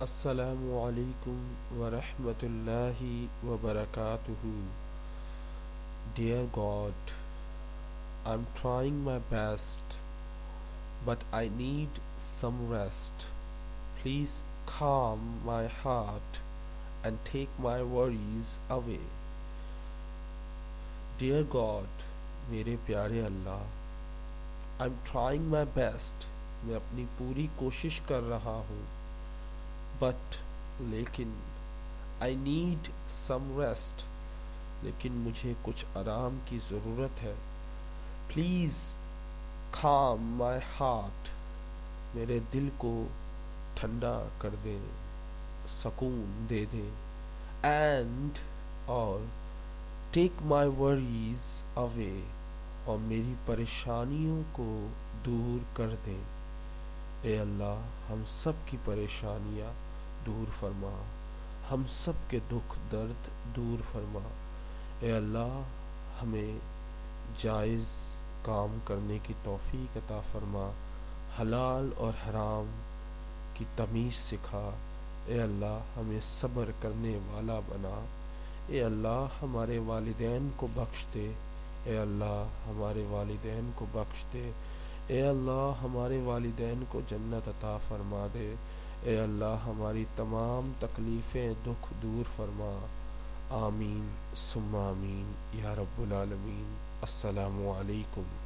السلام علیکم ورحمۃ اللہ وبرکاتہ. Dear God, I'm trying my best, but I need some rest. Please calm my heart and take my worries away. Dear God, میرے پیارے اللہ, I'm trying my best. میں اپنی پوری کوشش کر رہا ہوں. But لیکن I need some rest. لیکن مجھے کچھ آرام کی ضرورت ہے. Please calm my heart. میرے دل کو ٹھنڈا کر دیں, سکون دے دیں. And اور take my worries away. اور میری پریشانیوں کو دور کر دیں. اے اللہ, ہم سب کی پریشانیاں دور فرما, ہم سب کے دکھ درد دور فرما. اے اللہ, ہمیں جائز کام کرنے کی توفیق عطا فرما, حلال اور حرام کی تمیز سکھا. اے اللہ, ہمیں صبر کرنے والا بنا. اے اللہ, ہمارے والدین کو بخش دے. اے اللہ, ہمارے والدین کو بخش دے. اے اللہ, ہمارے والدین کو جنت عطا فرما دے. اے اللہ, ہماری تمام تکلیفیں دکھ دور فرما. آمین ثم آمین یا رب العالمین. السلام علیکم.